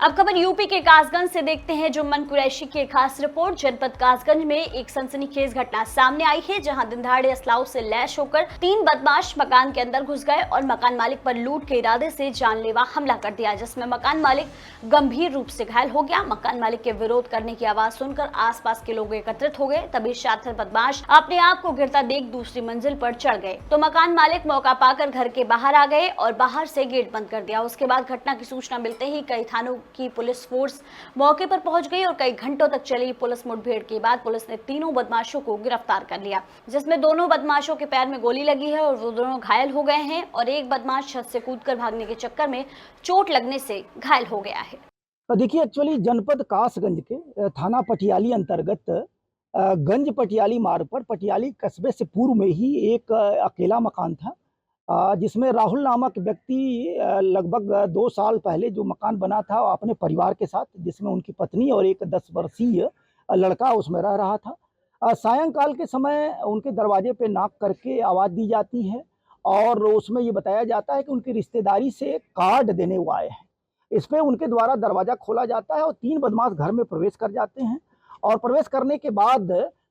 अब खबर यूपी के कासगंज से देखते हैं। जो मन कुरैशी की एक खास रिपोर्ट। जनपद कासगंज में एक सनसनीखेज घटना सामने आई है, जहां दिनदहाड़े असलाह से लैस होकर 3 बदमाश मकान के अंदर घुस गए और मकान मालिक पर लूट के इरादे से जानलेवा हमला कर दिया, जिसमें मकान मालिक गंभीर रूप से घायल हो गया। मकान मालिक के विरोध करने की आवाज सुनकर आसपास के लोग एकत्रित हो गए। तभी शातिर बदमाश अपने आप को गिरता देख दूसरी मंजिल पर चढ़ गए तो मकान मालिक मौका पाकर घर के बाहर आ गए और बाहर से गेट बंद कर दिया। उसके बाद घटना की सूचना मिलते ही कई थानों की पुलिस फोर्स मौके पर पहुंच गई और कई घंटों तक चली पुलिस मुठभेड़ के बाद पुलिस ने तीनों बदमाशों को गिरफ्तार कर लिया, जिसमें दोनों बदमाशों के पैर में गोली लगी है और वो दोनों घायल हो गए हैं और एक बदमाश छत से कूदकर भागने के चक्कर में चोट लगने से घायल हो गया है। तो देखिए, एक्चुअली जनपद कासगंज के थाना पटियाली अंतर्गत गंज पटियाली मार्ग पर पटियाली कस्बे से पूर्व में ही एक अकेला मकान था, जिसमें राहुल नामक व्यक्ति लगभग 2 साल पहले जो मकान बना था अपने परिवार के साथ, जिसमें उनकी पत्नी और एक 10 वर्षीय लड़का उसमें रह रहा था। सायंकाल के समय उनके दरवाजे पे नॉक करके आवाज़ दी जाती है और उसमें ये बताया जाता है कि उनकी रिश्तेदारी से कार्ड देने वो आए हैं। इस पे उनके द्वारा दरवाज़ा खोला जाता है और 3 बदमाश घर में प्रवेश कर जाते हैं और प्रवेश करने के बाद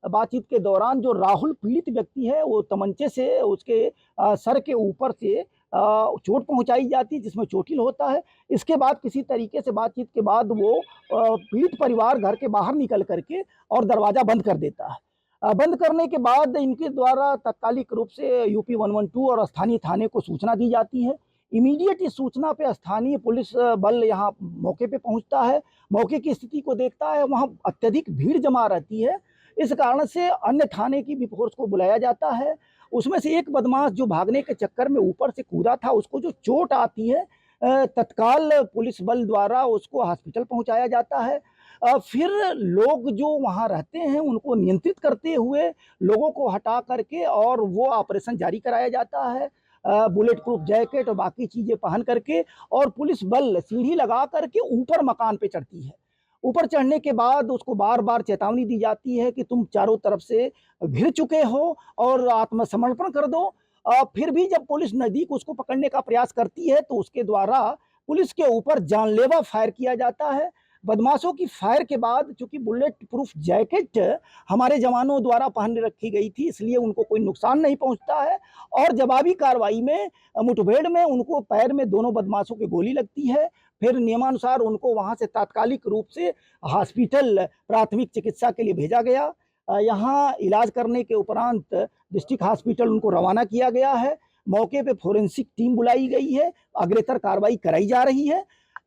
बातचीत के दौरान जो राहुल पीड़ित व्यक्ति है वो तमंचे से उसके सर के ऊपर से चोट पहुंचाई जाती है, जिसमें चोटिल होता है। इसके बाद किसी तरीके से बातचीत के बाद वो पीड़ित परिवार घर के बाहर निकल करके और दरवाज़ा बंद कर देता है। बंद करने के बाद इनके द्वारा तात्कालिक रूप से यूपी 112 और स्थानीय थाने को सूचना दी जाती है। इमीडिएट इस सूचना पे स्थानीय पुलिस बल यहाँ मौके पे पहुंचता है। मौके की स्थिति को देखता है, वहाँ अत्यधिक भीड़ जमा रहती है। इस कारण से अन्य थाने की भी फोर्स को बुलाया जाता है। उसमें से एक बदमाश जो भागने के चक्कर में ऊपर से कूदा था, उसको जो चोट आती है, तत्काल पुलिस बल द्वारा उसको हॉस्पिटल पहुंचाया जाता है। फिर लोग जो वहाँ रहते हैं उनको नियंत्रित करते हुए लोगों को हटा करके और वो ऑपरेशन जारी कराया जाता है। बुलेट प्रूफ जैकेट और बाकी चीज़ें पहन करके और पुलिस बल सीढ़ी लगा करके ऊपर मकान पे चढ़ती है। ऊपर चढ़ने के बाद उसको बार बार चेतावनी दी जाती है कि तुम चारों तरफ से घिर चुके हो और आत्मसमर्पण कर दो। फिर भी जब पुलिस नज़दीक उसको पकड़ने का प्रयास करती है तो उसके द्वारा पुलिस के ऊपर जानलेवा फायर किया जाता है। बदमाशों की फायर के बाद चूंकि बुलेट प्रूफ जैकेट हमारे जवानों द्वारा पहन रखी गई थी, इसलिए उनको कोई नुकसान नहीं पहुंचता है और जवाबी कार्रवाई में मुठभेड़ में उनको पैर में दोनों बदमाशों की गोली लगती है। फिर नियमानुसार उनको वहां से तात्कालिक रूप से हॉस्पिटल प्राथमिक चिकित्सा के लिए भेजा गया। यहाँ इलाज करने के उपरांत डिस्ट्रिक्ट हॉस्पिटल उनको रवाना किया गया है। मौके पे फोरेंसिक टीम बुलाई गई है, अग्रेतर कार्रवाई कराई जा रही है।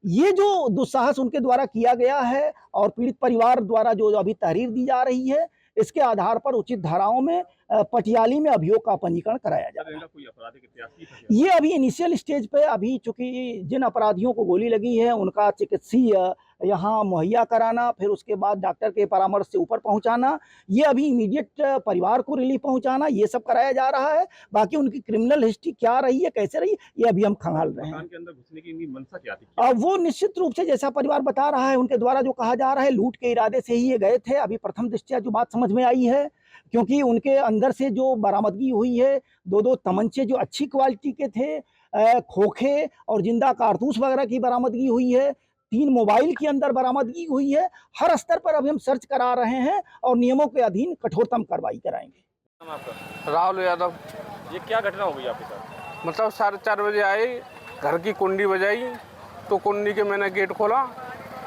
ये जो दुस्साहस उनके द्वारा किया गया है और पीड़ित परिवार द्वारा जो अभी तहरीर दी जा रही है, इसके आधार पर उचित धाराओं में पटियाली में अभियोग का पंजीकरण कराया जाएगा। कोई आपराधिक इतिहास ये अभी इनिशियल स्टेज पे, अभी चूंकि जिन अपराधियों को गोली लगी है उनका चिकित्सीय यहाँ मुहैया कराना, फिर उसके बाद डॉक्टर के परामर्श से ऊपर पहुंचाना, ये अभी इमीडिएट परिवार को रिलीफ पहुंचाना, ये सब कराया जा रहा है। बाकी उनकी क्रिमिनल हिस्ट्री क्या रही है, कैसे रही है, ये अभी हम खंगाल रहे हैं। मकान के अंदर घुसने की इनकी मंशा क्या थी? वो निश्चित रूप से जैसा परिवार बता रहा है, उनके द्वारा जो कहा जा रहा है, लूट के इरादे से ही ये गए थे। अभी प्रथम दृष्टया जो बात समझ में आई है, क्योंकि उनके अंदर से जो बरामदगी हुई है, 2-2 तमंचे जो अच्छी क्वालिटी के थे, खोखे और जिंदा कारतूस वगैरह की बरामदगी हुई है, 3 मोबाइल के अंदर बरामदगी हुई है। हर स्तर पर अभी हम सर्च करा रहे हैं और नियमों के अधीन कठोरतम कार्रवाई कराएंगे। नाम आपका? राहुल यादव। ये क्या घटना हो गई आपके साथ? मतलब 4:30 बजे आए, घर की कुंडी बजाई तो कुंडी के मैंने गेट खोला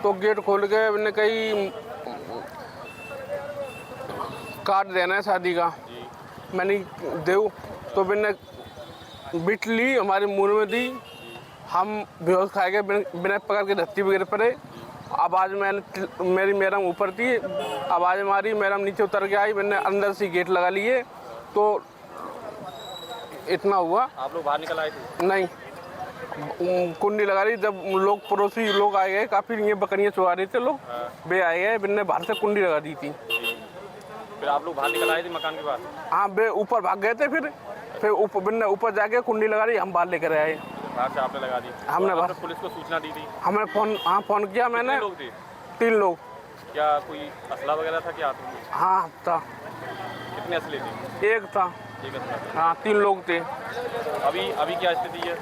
तो गेट खोल के मैंने कही कार्ड देना है शादी का, मैंने देव तो मैंने बिट ली, हमारे मुंह में दी, हम बेहोश खा गए, बिना पकड़ के धरती वगैरह पड़े। आवाज़ मेरी मैडम ऊपर थी, आवाज़ मारी, मैडम नीचे उतर के आई, मैंने अंदर से गेट लगा लिए तो इतना हुआ। आप लोग बाहर निकल आए थे? नहीं, कुंडी लगा ली। जब लोग पड़ोसी लोग आए गए, काफ़ी ये बकरियाँ चुरा रहे थे लोग, वे आए गए, मैंने बाहर से कुंडी लगा दी थी। फिर आप लोग बाहर निकल आए थे मकान के बाहर? हाँ, वे ऊपर भाग गए थे। फिर ऊपर जाके कुंडी लगा दी, हम बाहर लेकर आए। बाहर से आपने लगा दी? हमने आपने पुलिस को सूचना दी थी? हमने फ़ोन किया मैंने। कितने लोग थे? 3 लोग। क्या कोई असला वगैरह था क्या हाथ में? हाँ था। कितने असले थे? एक था। एक असला था। हाँ, 3 लोग थे। अभी क्या स्थिति है?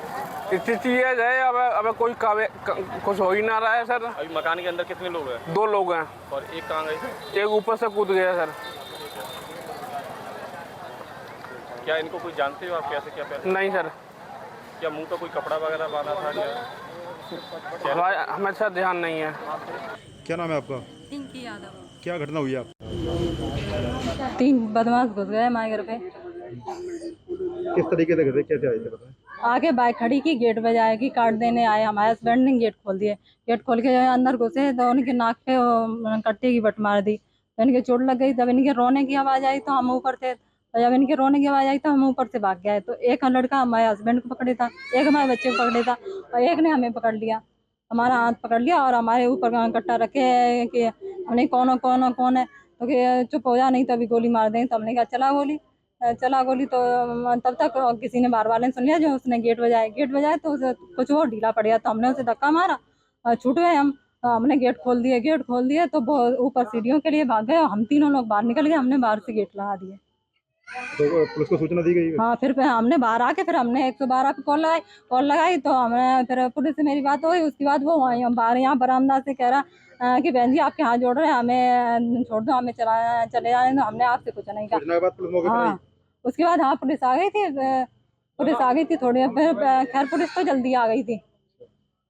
स्थिति ये है, अब कोई कुछ हो ही ना रहा है सर। अभी मकान के अंदर कितने लोग हैं? 2 लोग हैं और एक कहाँ गए थे? एक ऊपर से कूद गया सर। क्या इनको कोई जानते हो आप, कैसे क्या पहले? नहीं सर, क्या मुंह पे कोई कपड़ा वगैरह बांधा था क्या? हमें सर ध्यान नहीं है। क्या नाम है आपका? पिंकी यादव। क्या घटना हुई आप? 3 बदमाश घुस गए हमारे घर पे। किस तरीके से घरे कैसे आए थे बताएं? आगे बाइक खड़ी की, गेट बजाए की, कार्ड देने आए। हमारे हस्बैंड ने गेट खोल दिए। गेट खोल के अंदर घुसे तो उनके नाक पे कट्टे की बट मार दी, तो इनके चोट लग गई। तब इनके रोने की आवाज़ आई तो हम ऊपर थे, तो जब इनके रोने की आवाज़ आई तो हम ऊपर से भाग गए। तो एक लड़का हमारे हस्बैंड को पकड़े था, एक हमारे बच्चे को पकड़े था, और एक ने हमें पकड़ लिया, हमारा हाथ पकड़ लिया और हमारे ऊपर कट्टा रखे कि हमने कौन है, तो कि चुप हो जा नहीं तो अभी गोली मार दें। तो हमने कहा चला गोली। तो तब तक किसी ने बार वाले ने सुन लिया, जो उसने गेट बजाए तो उसे कुछ वो ढीला पड़ गया, तो हमने उसे धक्का मारा, छूट गए हम। हमने गेट खोल दिए तो वो ऊपर सीढ़ियों के लिए भाग गए। हम तीनों लोग बाहर निकल गए, हमने बाहर से गेट लगा दिए। तो पुलिस को सूचना दी गई? हाँ, फिर हमने बाहर आके फिर हमने 112 पे कॉल लगाई तो हमने फिर पुलिस से मेरी बात हुई। उसके बाद वो बाहर यहाँ बरामदा से कह रहा कि बहन जी आपके हाथ जोड़ रहे हैं, हमें छोड़ दो, हमें चले जाने दो। हमने आपसे कुछ नहीं कहा। सूचना के बाद पुलिस मौके पर आई? हाँ, उसके बाद हाँ पुलिस आ गई थी थोड़ी। फिर खैर पुलिस तो जल्दी आ गई थी।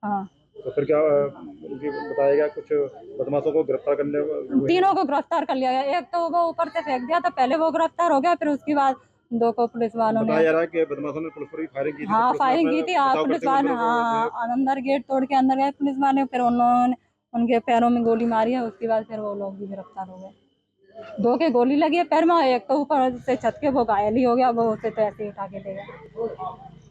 हाँ, तो फिर क्या उनकी बताया गया कुछ बदमाशों को गिरफ्तार करने? तीनों को गिरफ्तार कर लिया गया। एक तो वो ऊपर से फेंक दिया था, पहले वो गिरफ्तार हो गया, फिर उसके बाद 2 को पुलिस वालों ने। बताया जा रहा है कि बदमाशों ने पुलिस पर भी फायरिंग की थी। हाँ, पुलिस फायरिंग वालों की ने थी। हाँ, बचाव पुलिस करते हुए वाले अंदर हाँ अंदर गेट तोड़ के अंदर गए पुलिस वाले, फिर उन्होंने उनके पैरों में गोली मारी है। उसके बाद फिर वो लोग भी गिरफ्तार हो गए। 2 के गोली लगी है पैर में, एक तो ऊपर से छत के वो घायल ही हो गया, वो उसे तो ऐसे ही उठा के ले गए।